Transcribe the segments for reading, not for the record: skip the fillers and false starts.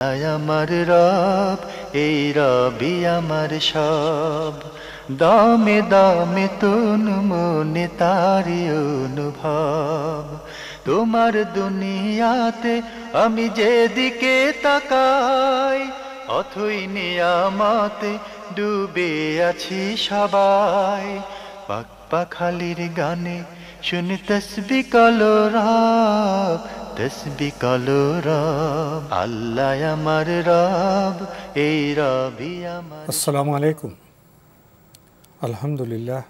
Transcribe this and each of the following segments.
আয় আমার রব, এই রবি আমার সব, দামে দামে তুন মনে তারি অনুভব। তোমার দুনিয়াতে আমি যেদিকে তাকাই, অথই নিয়ামতে ডুবে আছি সবাই। পাক পাখালির গানে শুনি তসবি কলো রব, তসবি কলো রব। আল্লাহ আমার রব, এই রবি আমার। আসসালামু আলাইকুম। আলহামদুলিল্লাহ,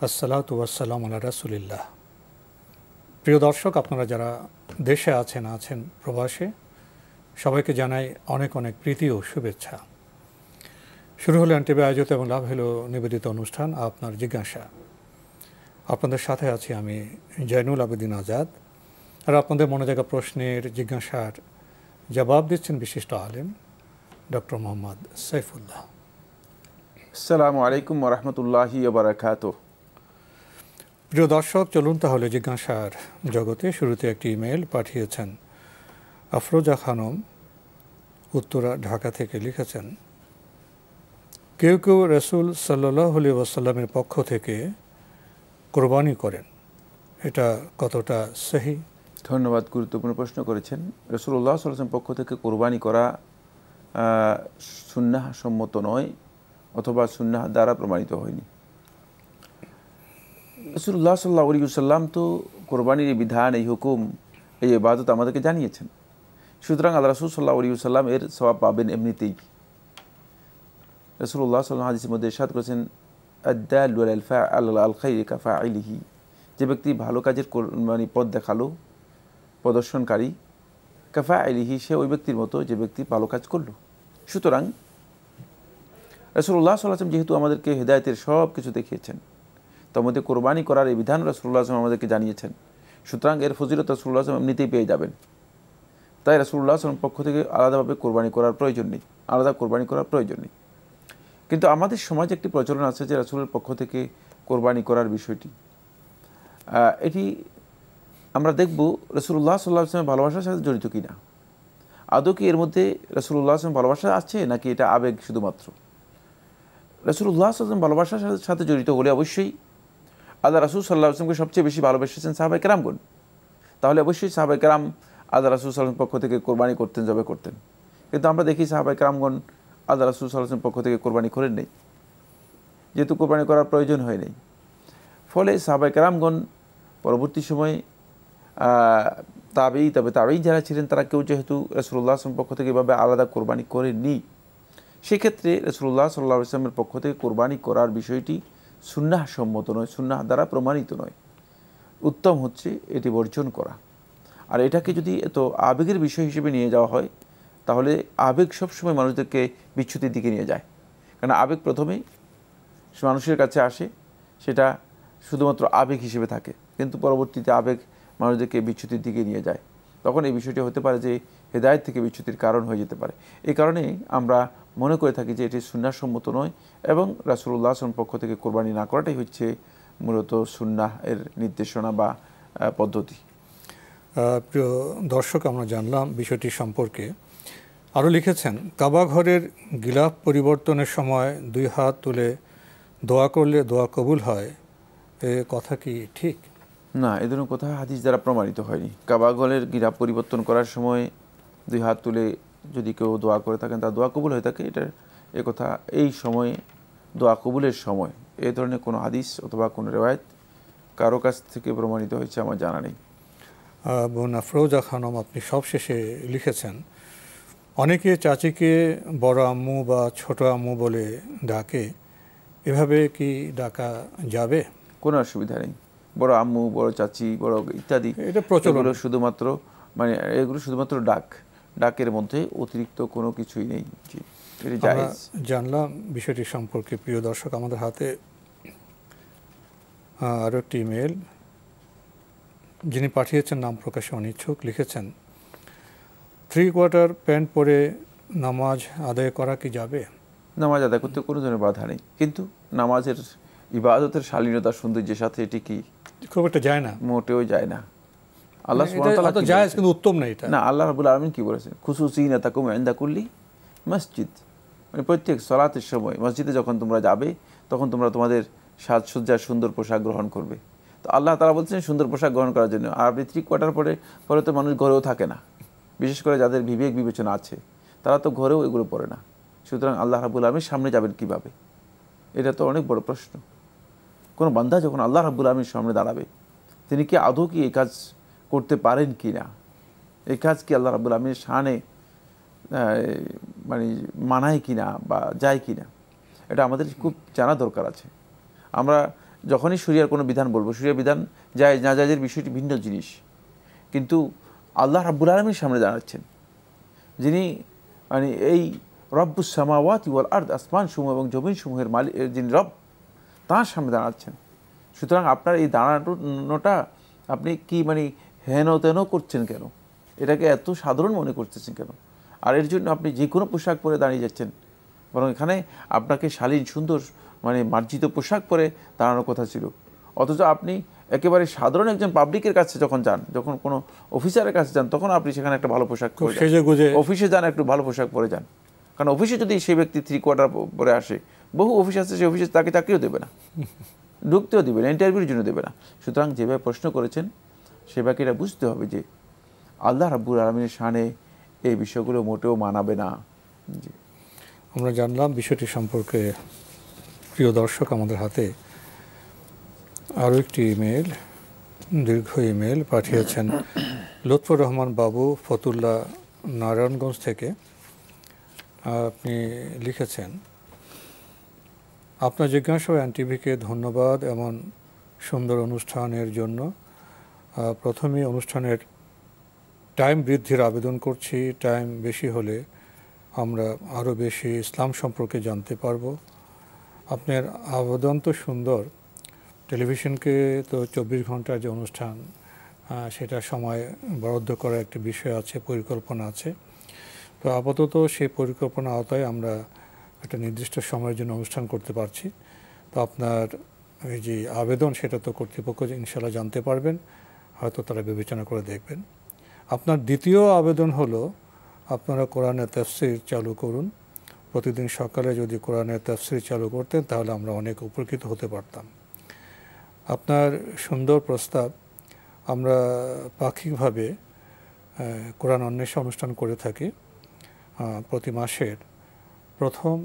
আসসালাতু ওয়াসসালামু আলা রাসূলিল্লাহ। প্রিয় দর্শক, আপনারা যারা দেশে আছেন প্রবাসে, সবাইকে জানাই অনেক অনেক প্রীতি ও শুভেচ্ছা। শুরু হলো এনটিভি আয়োজিত এবং লাভ হলো নিবেদিত অনুষ্ঠান আপনার জিজ্ঞাসা। আপনাদের সাথে আছি আমি জয়নুল আবেদিন আজাদ। আর আপনাদের মনে জাগা প্রশ্নের জিজ্ঞাসার জবাব দিচ্ছেন বিশিষ্ট আলেম ডক্টর মোহাম্মদ সাইফুল্লাহ। আসসালামু আলাইকুম ওয়া রাহমাতুল্লাহি ওয়া বারাকাতুহু। প্রিয় দর্শক, চলুন তাহলে জিজ্ঞাসার জগতে। শুরুতে একটি ইমেল পাঠিয়েছেন আফরোজা খানম, উত্তরা ঢাকা থেকে। লিখেছেন, কেউ কেউ রাসূল সাল্লাল্লাহু আলাইহি ওয়াসাল্লামের পক্ষ থেকে কোরবানি করেন, এটা কতটা সহি? ধন্যবাদ, গুরুত্বপূর্ণ প্রশ্ন করেছেন। রাসূলুল্লাহ সাল্লাল্লাহু আলাইহি ওয়াসাল্লাম পক্ষ থেকে কোরবানি করা সুন্নাহ সম্মত নয়, অথবা সুন্নাহ দ্বারা প্রমাণিত হয়নি। রাসূলুল্লাহ সাল্লাল্লাহু আলাইহি ওয়াসাল্লাম তো কোরবানির এই বিধান, এই হুকুম, এই ইবাদত আমাদেরকে জানিয়েছেন। সুতরাং আল্লাহ রাসূল সাল্লাল্লাহু আলাইহি ওয়াসাল্লাম এর সওয়াব পাবেন এমনিতেই। রাসূলুল্লাহ সাল্লাল্লাহু আলাইহি ওয়াসাল্লাম হাদিসের মধ্যে ইরশাদ করেছেন, আদ-দাল্লু আলাল খায়রি কাফাইলিহি, যে ব্যক্তি ভালো কাজের পথ দেখালো, প্রদর্শনকারী, কাফাইলিহি, সে ওই ব্যক্তির মতো যে ব্যক্তি ভালো কাজ করলো। সুতরাং রাসূলুল্লাহ সাল্লাল্লাহু আলাইহি ওয়াসাল্লাম যেহেতু আমাদেরকে হেদায়েতের সব কিছু দেখিয়েছেন, তার মধ্যে কোরবানি করার এই বিধান রাসূলুল্লাহ সাল্লাল্লাহু আলাইহি ওয়াসাল্লাম আমাদেরকে জানিয়েছেন, সুতরাং এর ফজিলত রাসূলুল্লাহ সাল্লাল্লাহু আলাইহি ওয়াসাল্লাম এমনিতেই পেয়ে যাবেন। তাই রাসূলুল্লাহ সাল্লাল্লাহু আলাইহি ওয়াসাল্লাম পক্ষ থেকে আলাদাভাবে কোরবানি করার প্রয়োজন নেই, আলাদা কোরবানি করার প্রয়োজন নেই। কিন্তু আমাদের সমাজে একটি প্রচলন আছে যে রাসূলের পক্ষ থেকে কোরবানি করার বিষয়টি, এটি আমরা দেখব রাসূলুল্লাহ সাল্লাল্লাহু আলাইহি ওয়াসাল্লামের ভালোবাসার সাথে জড়িত কিনা। আদৌ কি এর মধ্যে রাসূলুল্লাহ সাল্লাল্লাহু আলাইহি ওয়াসাল্লাম ভালোবাসা আছে, নাকি এটা আবেগ শুধুমাত্র? রাসূলুল্লাহ সাল্লাল্লাহু আলাইহি ওয়াসাল্লাম ভালোবাসার সাথে জড়িত হলে অবশ্যই আল্লাহ রাসূল সাল্লাল্লাহু আলাইহি ওয়াসাল্লামকে সবচেয়ে বেশি ভালোবেসেছেন সাহাবায়ে কেরামগণ। তাহলে অবশ্যই সাহাবায়ে কেরাম আল্লাহ রাসূল সাল্লাল্লাহু আলাইহি ওয়াসাল্লামের পক্ষ থেকে কোরবানি করতেন, জবে করতেন। কিন্তু আমরা দেখি সাহাবায়ে কেরামগণ আল্লাহ রাসূল সাল্লাল্লাহু আলাইহি ওয়াসাল্লামের পক্ষ থেকে কোরবানি করেন নেই, যেহেতু কোরবানি করার প্রয়োজন হয় নাই। ফলে সাহাবায়ে কেরামগণ পরবর্তী সময়ে তাবেঈ যারা ছিলেন, তারা কেউ যেহেতু রাসূলুল্লাহ সাল্লাল্লাহু আলাইহি ওয়াসাল্লামের পক্ষ থেকে এভাবে আলাদা কোরবানি করেননি, সেক্ষেত্রে রাসূলুল্লাহ সাল্লাল্লাহু আলাইহি ওয়াসাল্লামের পক্ষ থেকে কোরবানি করার বিষয়টি সুন্নাহ সম্মত নয়, সুন্নাহ দ্বারা প্রমাণিত নয়। উত্তম হচ্ছে এটি বর্জন করা। আর এটাকে যদি এত আবেগের বিষয় হিসেবে নিয়ে যাওয়া হয়, তাহলে আবেগ সবসময় মানুষদেরকে বিচ্যুতির দিকে নিয়ে যায়। কারণ আবেগ প্রথমেই মানুষের কাছে আসে, সেটা শুধুমাত্র আবেগ হিসেবে থাকে, কিন্তু পরবর্তীতে আবেগ মানুষদেরকে বিচ্যুতির দিকে নিয়ে যায়। তখন এই বিষয়টি হতে পারে যে হেদায়েত থেকে বিচ্যুতির কারণ হয়ে যেতে পারে। এই কারণে আমরা মনে করে থাকি যে এটি সুন্নাহ সম্মত নয়, এবং রাসূলুল্লাহ সাল্লাল্লাহু আলাইহি ওয়াসাল্লাম পক্ষ থেকে কোরবানি না করাটাই হচ্ছে মূলত সুন্নাহ এর নির্দেশনা বা পদ্ধতি। প্রিয় দর্শক, আমরা জানলাম বিষয়টি সম্পর্কে। আরও লিখেছেন, কাবা ঘরের গিলাফ পরিবর্তনের সময় 2 হাত তুলে দোয়া করলে দোয়া কবুল হয়, এ কথা কি ঠিক? না, এ ধরনের কথা হাদিস দ্বারা প্রমাণিত হয়নি। কাবা ঘরের গিলাফ পরিবর্তন করার সময় 2 হাত তুলে যদি কেউ দোয়া করে থাকেন, তার দোয়া কবুল হয়ে থাকে, এটার এ কথা এই সময়ে দোয়া কবুলের সময় এই ধরনের কোনো হাদিস অথবা কোনো রেওয়ায়েত কারো কাছ থেকে প্রমাণিত হয়েছে আমার জানা নেই। বোন আফরোজা খানম, আপনি সবশেষে লিখেছেন, অনেকে চাচিকে বড় আম্মু বা ছোট আম্মু বলে ডাকে, এভাবে কি ডাকা যাবে? কোনো অসুবিধা নেই। বড় আম্মু, বড় চাচি, বড় ইত্যাদি, এটা প্রচলন, শুধুমাত্র এগুলো শুধুমাত্র ডাকের মধ্যে অতিরিক্ত কোনো কিছুই নেই। এটি জায়েজ। জানলাম বিষয়টি সম্পর্কে। প্রিয় দর্শক, আমাদের হাতে আরও একটি ইমেল, যিনি পাঠিয়েছেন নাম প্রকাশে অনিচ্ছুক। লিখেছেন, 3/4 প্যান্ট পরে নামাজ আদায় করা কি যাবে? নামাজ আদায় করতে কোনো ধরনের বাধা নেই, কিন্তু নামাজের ইবাদতের শালীনতা সৌন্দর্যের সাথে এটি কি খুব একটা যায় না, মোটেও যায় না। আল্লাহ সুবহানাহু ওয়া তাআলা এটা জায়েজ কিন্তু উত্তম না এটা। না, আল্লাহ রাব্বুল আলামিন কি বলেছেন, খুসুসিনাতাকুম ইনদা কুল্লি মসজিদ, মানে প্রত্যেক সালাতের সময় মসজিদে যখন তোমরা যাবে তখন তোমরা তোমাদের সাজসজ্জার সুন্দর পোশাক গ্রহণ করবে। তো আল্লাহ তাআলা বলছেন সুন্দর পোশাক গ্রহণ করার জন্য। আর আপনি 3 কোয়ার্টার পরে তো মানুষ ঘরেও থাকে না, বিশেষ করে যাদের বিবেক বিবেচনা আছে তারা তো ঘরেও এগুলো পরে না। সুতরাং আল্লাহ রাব্বুল আলামিন সামনে যাবেন কিভাবে? এটা তো অনেক বড় প্রশ্ন। কোনো বান্দা যখন আল্লাহ রাব্বুল আলামিনের সামনে দাঁড়াবে, তিনি কি আদৌ কি এই কাজ করতে পারেন কি না, এই কাজ কি আল্লাহ রাব্বুল আলামিনের শানে মানে মানায় কিনা বা যায় কিনা, এটা আমাদের খুব জানা দরকার আছে। আমরা যখনই শরিয়ার কোনো বিধান বলবো, শরিয়ার বিধান যায় না জায়েজের বিষয়টি ভিন্ন জিনিস, কিন্তু আল্লাহ রাব্বুল আলামিনের সামনে দাঁড়াচ্ছেন, যিনি মানে এই রব্বুস সামাওয়াতি ওয়াল আরদ, আসমান সমূহ এবং জমিন সমূহের মালিক, যিনি রব, তাঁর সামনে দাঁড়াচ্ছেন। সুতরাং আপনার এই দাঁড়ানোটা আপনি কি মানে হেন তেন করছেন কেন? এটাকে এত সাধারণ মনে করতেছেন কেন? আর এর জন্য আপনি যে কোনো পোশাক পরে দাঁড়িয়ে যাচ্ছেন, বরং এখানে আপনাকে শালীন সুন্দর মানে মার্জিত পোশাক পরে দাঁড়ানোর কথা ছিল। অথচ আপনি একেবারে সাধারণ একজন পাবলিকের কাছে যখন যান, যখন কোনো অফিসারের কাছে যান, তখন আপনি সেখানে একটা ভালো পোশাক পরে যান। অফিসে যান, একটু ভালো পোশাক পরে যান। কারণ অফিসে যদি সেই ব্যক্তি 3 কোয়ার্টার পরে আসে, বহু অফিস আছে সেই অফিসে তাকে চাকরিও দেবে না, ঢুকতেও দেবে না, ইন্টারভিউর জন্য দেবে না। সুতরাং যেভাবে প্রশ্ন করেছেন সেভাবে এটা বুঝতে হবে যে আল্লাহ রাব্বুল আলামিনের শানে এই বিষয়গুলো মোটেও মানাবে না। জি, আমরা জানলাম বিষয়টি সম্পর্কে। প্রিয় দর্শক, আমাদের হাতে আরও একটি ইমেল, দীর্ঘ ইমেল পাঠিয়েছেন লুৎফর রহমান বাবু ফতুল্লা, নারায়ণগঞ্জ থেকে। আপনি লিখেছেন, আপনার জিজ্ঞাসা ও এনটিভিকে ধন্যবাদ এমন সুন্দর অনুষ্ঠানের জন্য। প্রথমে অনুষ্ঠানের টাইম বৃদ্ধির আবেদন করছি। টাইম বেশি হলে আমরা আরও বেশি ইসলাম সম্পর্কে জানতে পারব। আপনার আবেদন তো সুন্দর। টেলিভিশনকে তো 24 ঘন্টার যে অনুষ্ঠান, সেটা সময় বরাদ্দ করার একটি বিষয় আছে, পরিকল্পনা আছে। তো আপাতত সেই পরিকল্পনা আওতায় আমরা একটা নির্দিষ্ট সময়ের জন্য অনুষ্ঠান করতে পারছি। তো আপনার এই যে আবেদন, সেটা তো কর্তৃপক্ষ ইনশাআল্লাহ জানতে পারবেন, হয়তো তারা বিবেচনা করে দেখবেন। আপনার দ্বিতীয় আবেদন হলো আপনারা কোরআনের তাফসীর চালু করুন। প্রতিদিন সকালে যদি কোরআনের তাফসীর চালু করতেন তাহলে আমরা অনেক উপকৃত হতে পারতাম। আপনার সুন্দর প্রস্তাব। আমরা পাক্ষিকভাবে কোরআন অন্বেষণ অনুষ্ঠান করে থাকি প্রতি মাসের প্রথম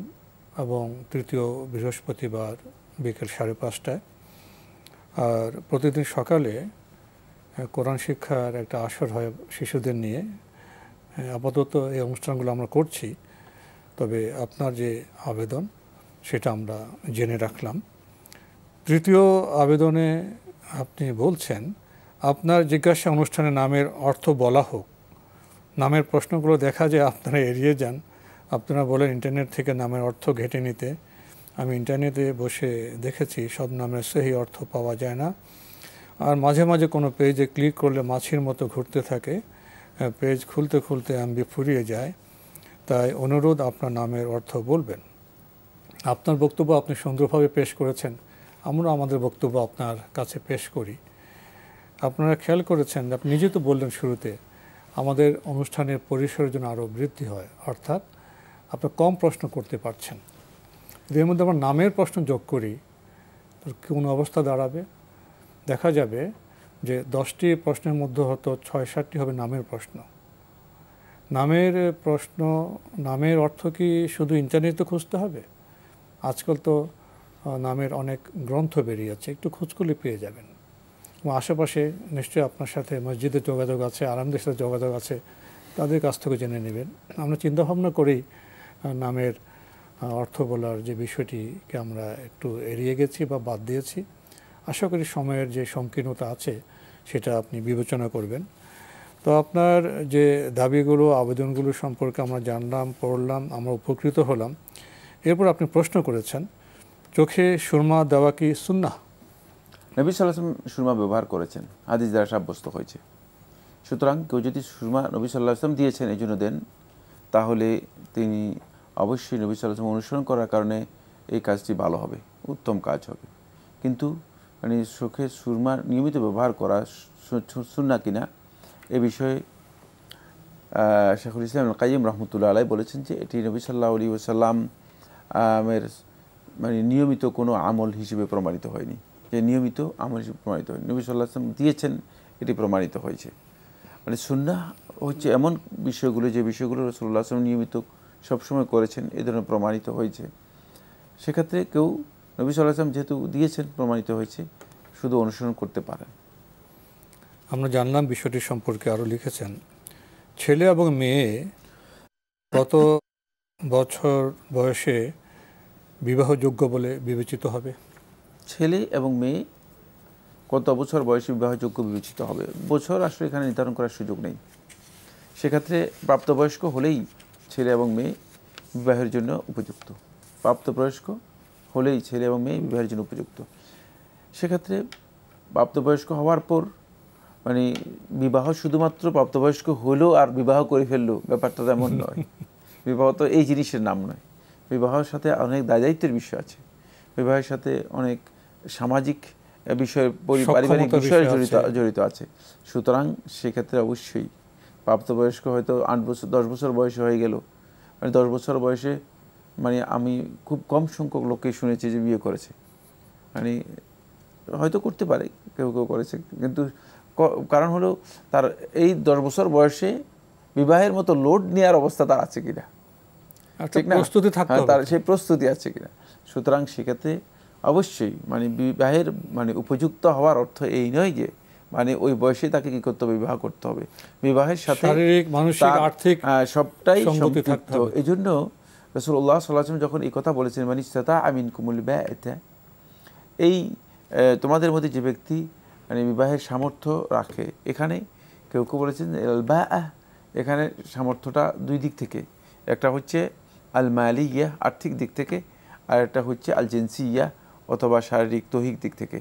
এবং তৃতীয় বৃহস্পতিবার বিকেল 5:30টায়। আর প্রতিদিন সকালে কোরআন শিক্ষার একটা আসর হয় শিশুদের নিয়ে। আপাতত এই অনুষ্ঠানগুলো আমরা করছি, তবে আপনার যে আবেদন সেটা আমরা জেনে রাখলাম। তৃতীয় আবেদনে আপনি বলছেন আপনার জিজ্ঞাসা অনুষ্ঠানে নামের অর্থ বলা হোক। নামের প্রশ্নগুলো দেখা যায় আপনারা এড়িয়ে যান। আপনারা বলেন ইন্টারনেট থেকে নামের অর্থ ঘেঁটে নিতে। আমি ইন্টারনেটে বসে দেখেছি সব নামের সহি অর্থ পাওয়া যায় না। আর মাঝে মাঝে কোনো পেজে ক্লিক করলে মাছির মতো ঘুরতে থাকে, পেজ খুলতে খুলতে এমবি ফুরিয়ে যায়। তাই অনুরোধ আপনার নামের অর্থ বলবেন। আপনার বক্তব্য আপনি সুন্দরভাবে পেশ করেছেন, আমরা আমাদের বক্তব্য আপনার কাছে পেশ করি। আপনারা খেয়াল করেছেন, আপনি নিজে তো বললেন শুরুতে, আমাদের অনুষ্ঠানের পরিসরের জন্য আরও বৃদ্ধি হয়, অর্থাৎ আপনি কম প্রশ্ন করতে পারছেন। এর মধ্যে আমরা নামের প্রশ্ন যোগ করি, তো কোন অবস্থা দাঁড়াবে? দেখা যাবে যে 10টি প্রশ্নের মধ্যে হয়তো 6-7টি হবে নামের প্রশ্ন। নামের প্রশ্ন, নামের অর্থ কি শুধু ইন্টারনেটে খুঁজতে হবে? আজকাল তো নামের অনেক গ্রন্থ বেরিয়েছে, একটু খোঁজ করলে পেয়ে যাবেন। এবং আশেপাশে নিশ্চয়ই আপনার সাথে মসজিদে যোগাযোগ আছে, আরামদের সাথে যোগাযোগ আছে, তাদের কাছ থেকে জেনে নেবেন। আমরা চিন্তাভাবনা করেই নামের অর্থ বলার যে বিষয়টিকে আমরা একটু এড়িয়ে গেছি বা বাদ দিয়েছি। আশা করি সময়ের যে সংকীর্ণতা আছে সেটা আপনি বিবেচনা করবেন। তো আপনার যে দাবিগুলো, আবেদনগুলো সম্পর্কে আমরা জানলাম, পড়লাম, আমরা উপকৃত হলাম। এরপর আপনি প্রশ্ন করেছেন, চোখে সুরমা দেওয়া কি সুন্নাহ? নবী সাল্লাল্লাহু আলাইহি ওয়াসাল্লাম সুরমা ব্যবহার করেছেন, হাদিস দ্বারা সাব্যস্ত হয়েছে। সুতরাং কেউ যদি সুরমা নবী সাল্লাল্লাহু আলাইহি ওয়াসাল্লাম দিয়েছেন এই জন্য দেন, তাহলে তিনি অবশ্যই নবী সাল্লাল্লাহু আলাইহি ওয়াসাল্লাম অনুসরণ করার কারণে এই কাজটি ভালো হবে, উত্তম কাজ হবে। কিন্তু মানে চোখে সুরমা নিয়মিত ব্যবহার করা সুন্নাহ কিনা এ বিষয়ে শেখুল ইসলাম কাইয়িম রহমতুল্লাহ আলাই বলেছেন যে এটি নবী সাল্লাল্লাহু আলাইহি ওয়াসাল্লাম এর মানে নিয়মিত কোনো আমল হিসেবে প্রমাণিত হয়নি, যে নিয়মিত আমল হিসেবে প্রমাণিত হয়নি। নবী সাল্লাল্লাহু আলাইহি ওয়াসাল্লাম দিয়েছেন, এটি প্রমাণিত হয়েছে। মানে সুন্নাহ হচ্ছে এমন বিষয়গুলো যে বিষয়গুলো রাসূলুল্লাহ সাল্লাল্লাহু আলাইহি ওয়াসাল্লাম নিয়মিত সবসময় করেছেন, এ ধরনের প্রমাণিত হয়েছে। সেক্ষেত্রে কেউ নবী সাল্লাল্লাহু আলাইহি ওয়াসাল্লাম যেহেতু দিয়েছেন, প্রমাণিত হয়েছে, শুধু অনুসরণ করতে পারেন। আমরা জানলাম বিষয়টি সম্পর্কে আরও লিখেছেন, ছেলে এবং মেয়ে কত বছর বয়সে বিবাহযোগ্য বলে বিবেচিত হবে? ছেলে এবং মেয়ে কত বছর বয়সে বিবাহযোগ্য বিবেচিত হবে, বছর আসলে এখানে নির্ধারণ করার সুযোগ নেই। সেক্ষেত্রে প্রাপ্তবয়স্ক হলেই ছেলে এবং মেয়ে বিবাহের জন্য উপযুক্ত। প্রাপ্তবয়স্ক হলেই ছেলে এবং মেয়ে বিবাহের জন্য উপযুক্ত। সেক্ষেত্রে প্রাপ্তবয়স্ক হওয়ার পর মানে বিবাহ শুধুমাত্র প্রাপ্তবয়স্ক হলো আর বিবাহ করে ফেললো, ব্যাপারটা তেমন নয়। বিবাহ তো এই জিনিসের নাম নয়। বিবাহের সাথে অনেক দায়িত্বের বিষয় আছে, বিবাহের সাথে অনেক সামাজিক বিষয়, পারিবারিক বিষয় জড়িত আছে। সুতরাং সেক্ষেত্রে অবশ্যই প্রাপ্তবয়স্ক হয়তো 8 বছর 10 বছর বয়সে হয়ে গেল, মানে 10 বছর বয়সে মানে আমি খুব কম সংখ্যক লোককে শুনেছি যে বিয়ে করেছে। মানে হয়তো করতে পারে, কেউ কেউ করেছে, কিন্তু কারণ হলো তার এই 10 বছর বয়সে বিবাহের মতো লোড নেওয়ার অবস্থা তার আছে কিনা, ঠিক না, প্রস্তুতি থাকতে হবে, তার সেই প্রস্তুতি আছে কিনা। সুতরাং সেক্ষেত্রে অবশ্যই মানে বিবাহের মানে উপযুক্ত হওয়ার অর্থ এই নয় যে মানে ওই বয়সে তাকে কি করতে হবে, বিবাহ করতে হবে। বিবাহের সাথে শারীরিক, মানসিক, আর্থিক সবটাই সংগতি থাকতে হবে। এই জন্য রাসূলুল্লাহ সাল্লাল্লাহু আলাইহি ওয়াসাল্লাম যখন এই কথা বলেছেন, মান ইসতাতাআ মিনকুমুল বাআতা, এই তোমাদের মধ্যে যে ব্যক্তি মানে বিবাহের সামর্থ্য রাখে, এখানে কেউ কেউ বলেছেন আল বাআ, এখানে সামর্থ্যটা দুই দিক থেকে, একটা হচ্ছে আল মালিয়া আর্থিক দিক থেকে, আর একটা হচ্ছে আল জিনসিয়া অথবা শারীরিক দৈহিক দিক থেকে,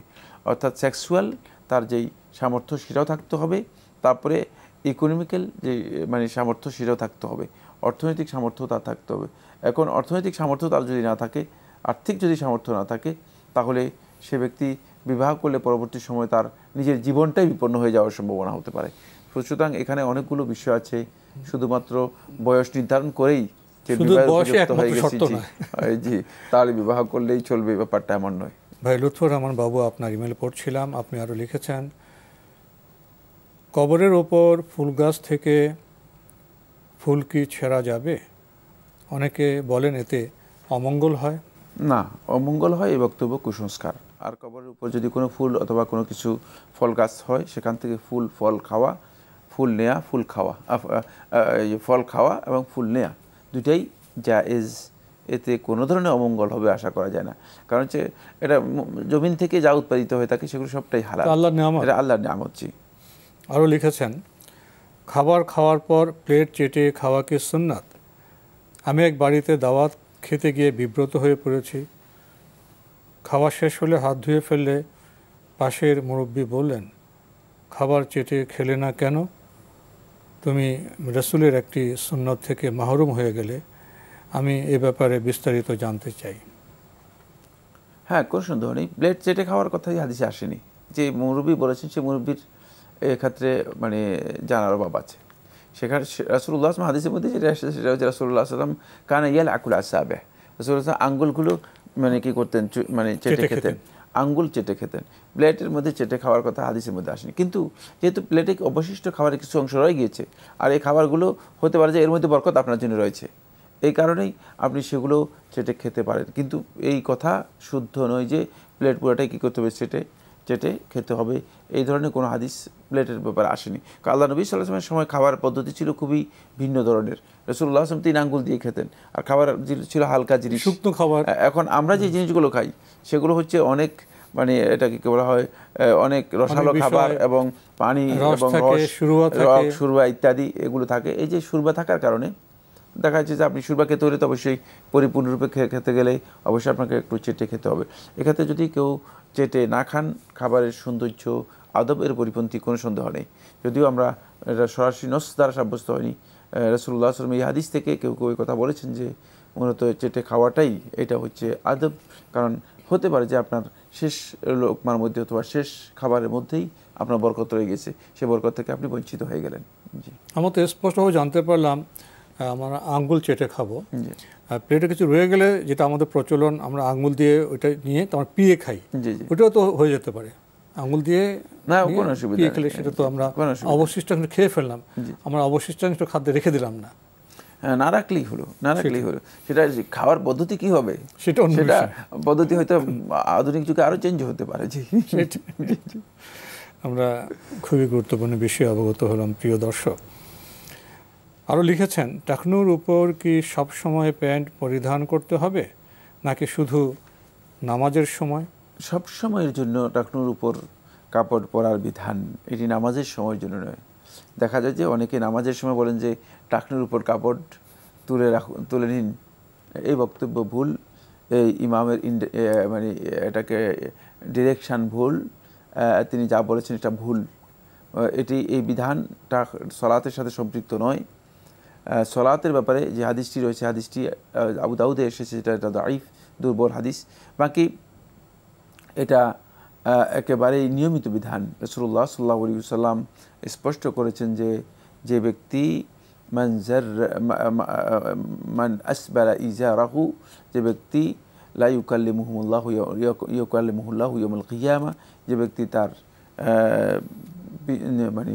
অর্থাৎ সেক্সুয়াল তার যেই সামর্থ্য সেটাও থাকতে হবে, তারপরে ইকোনমিক্যাল যে মানে সামর্থ্য সেটাও থাকতে হবে, অর্থনৈতিক সামর্থ্য তার থাকতে হবে। এখন অর্থনৈতিক সামর্থ্য তার যদি না থাকে, আর্থিক যদি সামর্থ্য না থাকে, তাহলে সে ব্যক্তি বিবাহ করলে পরবর্তী সময় তার নিজের জীবনটাই বিপন্ন হয়ে যাওয়ার সম্ভাবনা হতে পারে। সুতরাং এখানে অনেকগুলো বিষয় আছে, শুধুমাত্র বয়স নির্ধারণ করেই জি তাহলে বিবাহ করলেই চলবে, ব্যাপারটা এমন নয়। ভাই লুৎফর রহমান বাবু, আপনার ইমেল পড়ছিলাম, আপনি আরও লিখেছেন, কবরের ওপর ফুল গাছ থেকে ফুল কি ছেঁড়া যাবে? অনেকে বলেন এতে অমঙ্গল হয়। না, অমঙ্গল হয় এই বক্তব্য কুসংস্কার। আর কবরের উপর যদি কোনো ফুল অথবা কোনো কিছু ফল গাছ হয়, সেখান থেকে ফুল ফল খাওয়া, ফুল নেয়া, ফুল খাওয়া, ফল খাওয়া এবং ফুল নেয়া দুটাই জায়েজ, এতে কোনো ধরনের অমঙ্গল হবে আশা করা যায় না। কারণ হচ্ছে এটা জমিন থেকে যা উৎপাদিত হয়ে থাকে সেগুলো সবটাই হালাল, আল্লাহর নিয়ামত, এটা আল্লাহর নিয়ামত। জি। আরও লিখেছেন, খাবার খাওয়ার পর প্লেট চেটে খাওয়া কি সুন্নাত? আমি এক বাড়িতে দাওয়াত খেতে গিয়ে বিব্রত হয়ে পড়েছি। খাওয়া শেষ হলে হাত ধুয়ে ফেললে পাশের মুরব্বি বললেন, খাবার চেটে খেলে না কেন? তুমি রাসূলের একটি সুন্নত থেকে মাহরুম হয়ে গেলে। আমি এ ব্যাপারে বিস্তারিত জানতে চাই। হ্যাঁ, কোনো সন্দেহ নেই, প্লেট চেটে খাওয়ার কথাই হাদিসে আসেনি। যে মুরব্বি বলেছেন সে মুরব্বির এক্ষেত্রে মানে জানার অভাব আছে। সেখানে রাসূলুল্লাহ হাদিসের মধ্যে যেটা এসেছে সেটা হচ্ছে রাসূলুল্লাহ সাল্লাম কানা ইয়াল আকুল আসাবে, রাসূলুল্লাহ আঙ্গুলগুলো মানে কি করতেন, মানে চেটে খেতেন, আঙ্গুল চেটে খেতেন। প্লেটের মধ্যে চেটে খাওয়ার কথা হাদিসের মধ্যে আসেনি। কিন্তু যেহেতু প্লেটে অবশিষ্ট খাবারের কিছু অংশ রয়ে গিয়েছে, আর এই খাবারগুলো হতে পারে যে এর মধ্যে বরকত আপনার জন্য রয়েছে, এই কারণেই আপনি সেগুলো চেটে খেতে পারেন। কিন্তু এই কথা শুদ্ধ নয় যে প্লেট পুরোটাই কী করতে হবে, চেটে খেতে হবে, এই ধরনের কোনো হাদিস প্লেটের ব্যাপারে আসেনি। আল্লাহ নবী সাল্লাল্লাহু আলাইহি ওয়াসাল্লামের সময় খাবার পদ্ধতি ছিল খুবই ভিন্ন ধরনের। রাসূলুল্লাহ সাল্লাল্লাহু আলাইহি ওয়াসাল্লাম 3 আঙ্গুল দিয়ে খেতেন, আর খাবার ছিল হালকা জিনিস, শুকনো খাবার। এখন আমরা যে জিনিসগুলো খাই সেগুলো হচ্ছে অনেক মানে এটাকে কি বলা হয়, অনেক রসালো খাবার এবং পানি এবং রস, সুরবা ইত্যাদি এগুলো থাকে। এই যে সুরবা থাকার কারণে দেখা যাচ্ছে যে আপনি সুরবা খেতে হলে তো অবশ্যই পরিপূর্ণরূপে খেতে গেলে অবশ্যই আপনাকে একটু চেটে খেতে হবে। এক্ষেত্রে যদি কেউ চেটে না খান, খাবারের সৌন্দর্য আদব এর পরিপন্থী কোনো সন্দেহ নেই। যদিও আমরা এটা সরাসরি নস দ্বারা সাব্যস্ত হয়নি, রাসূলুল্লাহ সাল্লাল্লাহু আলাইহি ওয়াসাল্লাম এই হাদিস থেকে কেউ কেউ এই কথা বলেছেন যে মূলত চেটে খাওয়াটাই এটা হচ্ছে আদব। কারণ হতে পারে যে আপনার শেষ লোকমার মধ্যে অথবা শেষ খাবারের মধ্যেই আপনার বরকত রয়ে গেছে, সে বরকত থেকে আপনি বঞ্চিত হয়ে গেলেন। জি, আমরা তো স্পষ্টভাবে জানতে পারলাম আমরা আঙ্গুল চেটে খাবো, জি, প্লেটে কিছু রয়ে গেলে যেটা আমাদের প্রচলন, আমরা আঙ্গুল দিয়ে ওইটা নিয়ে তোমার পিয়ে খাই, জি, জি, ওটাও তো হয়ে যেতে পারে। আঙ্গুল দিয়ে না নিয়ে কোনো অসুবিধা পিয়ে নেই, খেলে সেটা তো আমরা কোনো অসুবিধা নেই। অবশিষ্টাংশ খেয়ে ফেললাম, আমরা অবশিষ্টাংশ খাদ্যে রেখে দিলাম না। হ্যাঁ, না রাখলেই হলো, না রাখলেই হলো। সেটা খাওয়ার পদ্ধতি কি হবে সেটা অন্য সেটা বিষয়। পদ্ধতি হয়তো আধুনিক যুগে আরো চেঞ্জ হতে পারে। জি, আমরা খুবই গুরুত্বপূর্ণ বিষয়ে অবগত হলাম প্রিয় দর্শক। আরও লিখেছেন, টাকনুর উপর কি সব সময় প্যান্ট পরিধান করতে হবে নাকি শুধু নামাজের সময়? সব সময়ের জন্য টাকনুর উপর কাপড় পরার বিধান, এটি নামাজের সময়ের জন্য নয়। দেখা যায় যে অনেকে নামাজের সময় বলেন যে টাকনুর উপর কাপড় তুলে নিন। এই বক্তব্য ভুল, এই ইমামের মানে এটাকে ডিরেকশান ভুল, তিনি যা বলেছেন এটা ভুল। এই বিধানটা সলাতের সাথে সম্পৃক্ত নয়। সলাতের ব্যাপারে যে হাদিসটি রয়েছে, হাদিসটি আবু দাউদে এসেছে, এটা দাঈফ, দুর্বল হাদিস। বাকি এটা একেবারেই নিয়মিত বিধান। রাসূলুল্লাহ সাল্লাল্লাহু আলাইহি ওয়াসাল্লাম স্পষ্ট করেছেন যে ব্যক্তি মান আসবারা ইজারাহু, যে ব্যক্তি লা ইউকাল্লিমুহুল্লাহু ইয়াউমুল কিয়ামা, যে ব্যক্তি তার মানে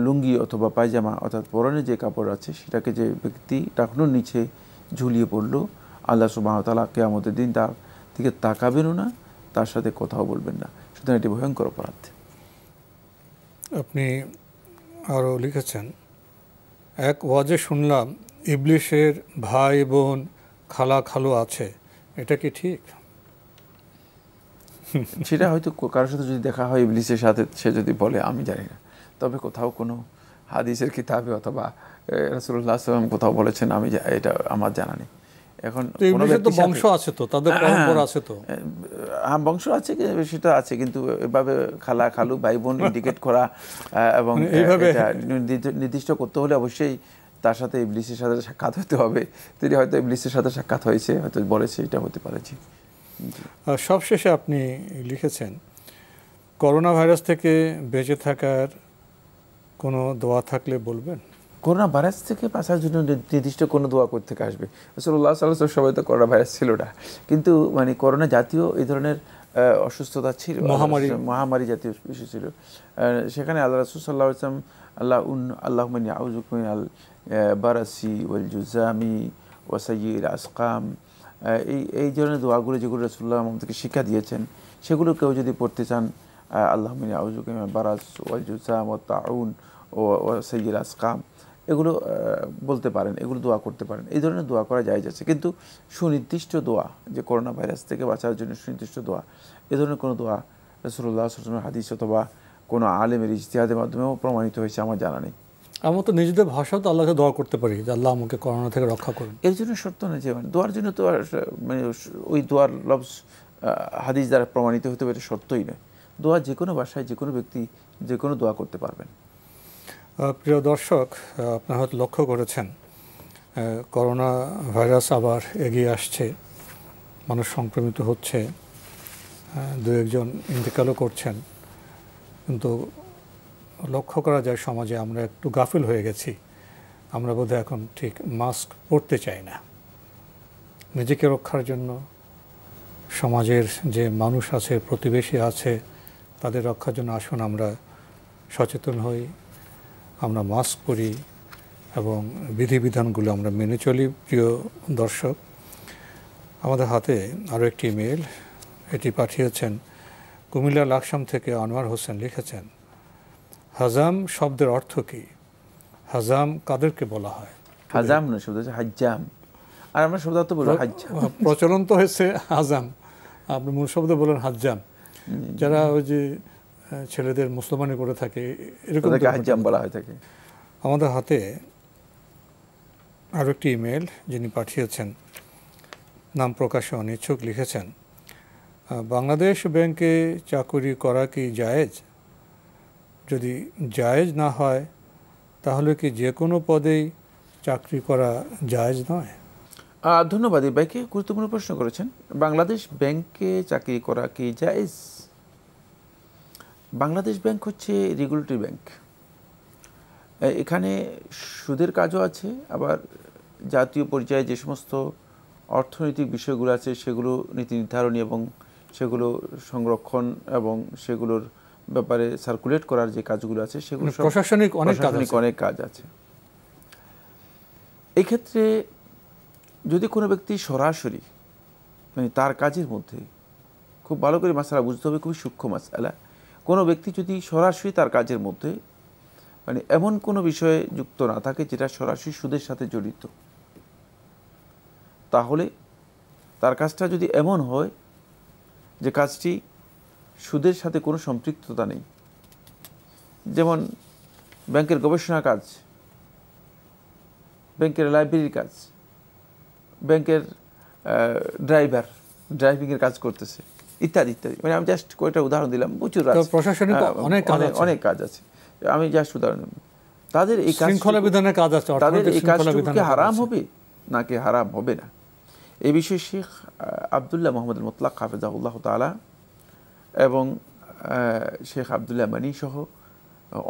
লুঙ্গি অথবা পায়জামা অর্থাৎ পরনে যে কাপড় আছে সেটাকে যে ব্যক্তি টাকনুর নিচে ঝুলিয়ে পড়লো, আল্লাহ সুবহানাহু ওয়া তাআলা কিয়ামতের দিন তার দিকে তাকাবেনও না, তার সাথে কথাও বলবেন না। সুতরাং এটি ভয়ঙ্কর অপরাধ। আপনি আরও লিখেছেন, এক ওয়াজে শুনলাম ইবলিশের ভাই বোন খালা খালু আছে, এটা কি ঠিক? সেটা হয়তো কারোর সাথে যদি দেখা হয় ইবলিসের সাথে, সে যদি বলে, আমি জানি না। তবে কোথাও কোনো হাদিসের কিতাবে অথবা রাসূলুল্লাহ সাল্লাল্লাহু আলাইহি ওয়াসাল্লাম কোথাও বলেছেন, এটা আমার জানা নেই। এখন ইবলিশের তো বংশ আছে, তো তাদের পরম্পরা আছে, তো হ্যাঁ বংশ আছে, সেটা আছে, কিন্তু এভাবে খালা খালু ভাই বোন ইন্ডিকেট করা এবং এইভাবে নির্দিষ্ট করতে হলে অবশ্যই তার সাথে ইবলিসের সাথে সাক্ষাৎ হতে হবে। তিনি হয়তো ইবলিসের সাথে সাক্ষাৎ হয়েছে, হয়তো বলেছে, এটা হতে পারে। জি, সবশেষে আপনি লিখেছেন, করোনা ভাইরাস থেকে বেঁচে থাকার কোনো দোয়া থাকলে বলবেন। করোনা ভাইরাস থেকে বাঁচার জন্য নির্দিষ্ট কোনো দোয়া করতে থেকে আসবে? রাসূলুল্লাহ সাল্লাল্লাহু আলাইহি ওয়াসাল্লাম সময় তো করোনা ভাইরাস ছিল না, কিন্তু মানে করোনা জাতীয় এই ধরনের অসুস্থতা ছিল, মহামারী জাতীয় বিষয় ছিল। সেখানে আল্লাহ রাসূল সাল্লাল্লাহু আলাইহি ওয়াসাল্লাম আল্লাহুম্মা ইন্নী আউযুকা মিনাল বারাসি ওয়াল জুযামি ওয়া সাইয়্যিল আসকাম, এই ধরনের দোয়াগুলো যেগুলো রাসূলুল্লাহ আমাদেরকে শিক্ষা দিয়েছেন, সেগুলো কেউ যদি পড়তে চান, আল্লাহুম্মা ইন্নী আউযুকা মিনাল বারাস ওয়াল জুযাম ওয়াত তাউন ওয়া সাইয়্যিল আসকাম, এগুলো বলতে পারেন, এগুলো দোয়া করতে পারেন। এই ধরনের দোয়া করা যায় যাচ্ছে, কিন্তু সুনির্দিষ্ট দোয়া, যে করোনা ভাইরাস থেকে বাঁচার জন্য সুনির্দিষ্ট দোয়া, এ ধরনের কোনো দোয়া রাসূলুল্লাহ সাল্লাল্লাহু আলাইহি ওয়াসাল্লামের হাদিস অথবা কোনো আলেমের ইজতিহাদের মাধ্যমেও প্রমাণিত হয়েছে আমার জানা নেই। আমরা তো নিজেদের ভাষাও তো আল্লাহকে দোয়া করতে পারি যে আল্লাহ আমাকে করোনা থেকে রক্ষা করুন। এর জন্য শর্ত নয় যে দোয়ার জন্য তো মানে ওই দোয়ার লফজ হাদিস দ্বারা প্রমাণিত হতে পারে, শর্তই নয়। দোয়া যে কোনো ভাষায় যে কোনো ব্যক্তি যে কোনো দোয়া করতে পারবেন। প্রিয় দর্শক, আপনারা হয়তো লক্ষ্য করেছেন করোনা ভাইরাস আবার এগিয়ে আসছে, মানুষ সংক্রমিত হচ্ছে, দু একজন ইন্তেকালও করছেন, কিন্তু লক্ষ্য করা যায় সমাজে আমরা একটু গাফিল হয়ে গেছি। আমরা বোধহয় এখন ঠিক মাস্ক পরতে চাই না। নিজেকে রক্ষার জন্য, সমাজের যে মানুষ আছে, প্রতিবেশী আছে, তাদের রক্ষার জন্য আসুন আমরা সচেতন হই, আমরা মাস্ক পরি এবং বিধিবিধানগুলো আমরা মেনে চলি। প্রিয় দর্শক, আমাদের হাতে আরও একটি ইমেল, এটি পাঠিয়েছেন কুমিল্লা লাকসাম থেকে আনোয়ার হোসেন। লিখেছেন, হাজাম শব্দের অর্থ কী? হাজাম কাদেরকে বলা হয়? হাজাম না, শব্দ হচ্ছে হাজ্জাম, আর আমরা শব্দার্থ বলি হাজ্জাম। প্রচলন তো হয়েছে হাজাম, আপনি মূল শব্দ বলেন হাজ্জাম। যারা ওই যে ছেলেদের মুসলমানি করে থাকে, এরকম হাজ্জাম বলা হয়ে থাকে। আমাদের হাতে আরও একটি ইমেল, যিনি পাঠিয়েছেন নাম প্রকাশে অনিচ্ছুক। লিখেছেন, বাংলাদেশ ব্যাংকে চাকুরি করা কি জায়েজ? যদি জায়েজ না হয় তাহলে কি যে কোনো পদেই চাকরি করা জায়েজ নয়? ধন্যবাদ। এই ভাইকে গুরুত্বপূর্ণ প্রশ্ন করেছেন। বাংলাদেশ ব্যাংকে চাকরি করা কি জায়েজ? বাংলাদেশ ব্যাংক হচ্ছে রেগুলেটরি ব্যাংক। এখানে সুদের কাজও আছে, আবার জাতীয় পর্যায়ে যে সমস্ত অর্থনৈতিক বিষয়গুলো আছে সেগুলো নীতি নির্ধারণী এবং সেগুলো সংরক্ষণ এবং সেগুলোর ব্যাপারে সার্কুলেট করার যে কাজগুলো আছে সেগুলো প্রশাসনিক অনেক কাজ আছে। এই ক্ষেত্রে যদি কোনো ব্যক্তি সরাসরি মানে তার কাজের মধ্যে, খুব ভালো করে মাসালা বুঝতে হবে, খুবই সূক্ষ্ম মাসালা, কোনো ব্যক্তি যদি সরাসরি তার কাজের মধ্যে মানে এমন কোনো বিষয়ে যুক্ত না থাকে যেটা সরাসরি সুদের সাথে জড়িত, তাহলে তার কাজটা যদি এমন হয় যে কাজটি সুদের সাথে কোনো সম্পৃক্ততা নেই, যেমন ব্যাংকের গবেষণা কাজ, ব্যাংকের লাইব্রেরির কাজ, ব্যাংকের ড্রাইভিংয়ের কাজ করতেছে ইত্যাদি ইত্যাদি, মানে আমি জাস্ট কয়েকটা উদাহরণ দিলাম, প্রচুর প্রশাসনিক অনেক কাজ আছে, আমি জাস্ট উদাহরণ দিলাম। তাদের এই কাজটি হারাম হবে নাকি হারাম হবে না, এই বিষয়ে শেখ আবদুল্লাহ মোহাম্মদ মুতলাক হাফেজাহুল্লাহ তাআলা এবং শেখ আবদুল্লাহ মানি সহ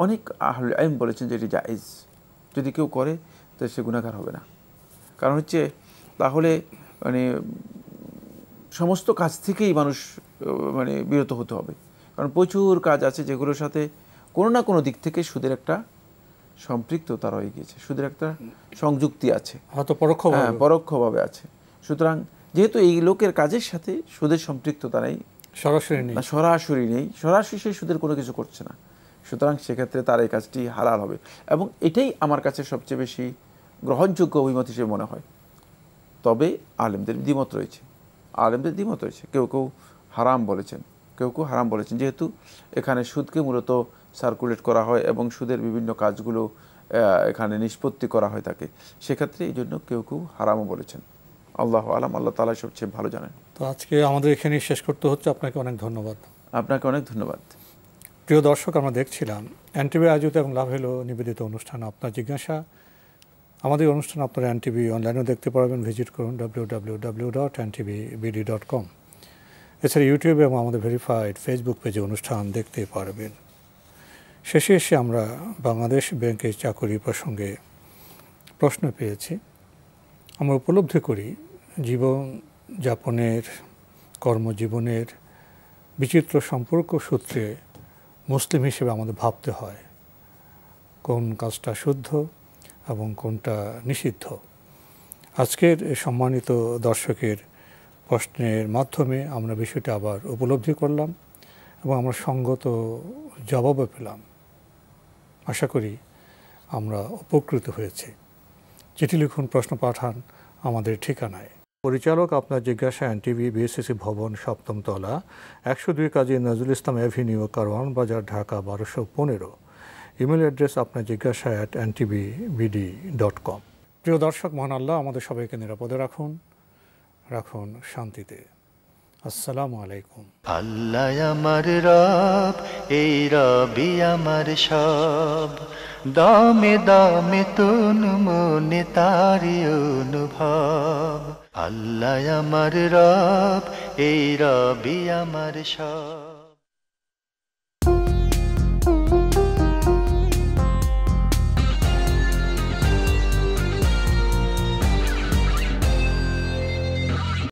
অনেক আহলুল ইলম বলেছেন যে এটি জায়েজ, যদি কেউ করে তো সে গুনাহগার হবে না। কারণ হচ্ছে তাহলে মানে সমস্ত কাজ থেকেই মানুষ মানে বিরত হতে হবে, কারণ প্রচুর কাজ আছে যেগুলোর সাথে কোনো না কোনো দিক থেকে সুদের একটা সম্পৃক্ততা রয়ে গিয়েছে, সুদের একটা সংযুক্তি আছে, হয়তো পরোক্ষভাবে আছে। সুতরাং যেহেতু এই লোকের কাজের সাথে সুদের সম্পৃক্ততা নেই, সরাসরি নেই, সরাসরি সেই সুদের কোনো কিছু করছে না, সুতরাং সেক্ষেত্রে তার এই কাজটি হালাল হবে। এবং এটাই আমার কাছে সবচেয়ে বেশি গ্রহণযোগ্য অভিমত হিসেবে মনে হয়। তবে আলেমদের দ্বিমত রয়েছে, কেউ কেউ হারাম বলেছেন, যেহেতু এখানে সুদকে মূলত সার্কুলেট করা হয় এবং সুদের বিভিন্ন কাজগুলো এখানে নিষ্পত্তি করা হয় থাকে, সেক্ষেত্রে এই জন্য কেউ কেউ হারামও বলেছেন। আল্লাহু আলাম, আল্লাহ তাআলা সবচেয়ে ভালো জানেন। তো আজকে আমাদের এখানে শেষ করতে হচ্ছে। আপনাকে অনেক ধন্যবাদ। আপনাকে অনেক ধন্যবাদ। প্রিয় দর্শক, আমরা দেখছিলাম এনটিভি আয়োজিত এবং লাভ হলো নিবেদিত অনুষ্ঠান আপনার জিজ্ঞাসা। আমাদের অনুষ্ঠান আপনারা এনটিভি অনলাইনেও দেখতে পারবেন, ভিজিট করুন www.ntvbd.com। এছাড়া ইউটিউবে এবং আমাদের ভেরিফাইড ফেসবুক পেজে অনুষ্ঠান দেখতে পারবেন। শেষে এসে আমরা বাংলাদেশ ব্যাংকের চাকরি প্রসঙ্গে প্রশ্ন পেয়েছি। আমরা উপলব্ধি করি জীবনযাপনের, কর্মজীবনের বিচিত্র সম্পর্ক সূত্রে মুসলিম হিসেবে আমাদের ভাবতে হয় কোন কাজটা শুদ্ধ এবং কোনটা নিষিদ্ধ। আজকের সম্মানিত দর্শকের প্রশ্নের মাধ্যমে আমরা বিষয়টা আবার উপলব্ধি করলাম এবং আমরা সঙ্গত জবাবও পেলাম। আশা করি আমরা উপকৃত হয়েছি। চিঠি লিখুন, প্রশ্ন পাঠান আমাদের ঠিকানায়। পরিচালক আপনার জিজ্ঞাসা, এনটিভি, বিএসসিসি ভবন, 7ম তলা, 102 কাজী নজরুল ইসলাম অ্যাভিনিউ, কারওয়ান বাজার, ঢাকা 1215। ইমেল অ্যাড্রেস আপনার জিজ্ঞাসা @ntvbd.com। প্রিয় দর্শক, মহান আল্লাহ আমাদের সবাইকে নিরাপদে রাখুন শান্তিতে। আসসালামু আলাইকুম। আল্লাহ আমার রব, এই রবি আমার সব, দামে দামে তুন মনে তারি অনুভব। আল্লাহ আমার রব, এই রবি আমার সব।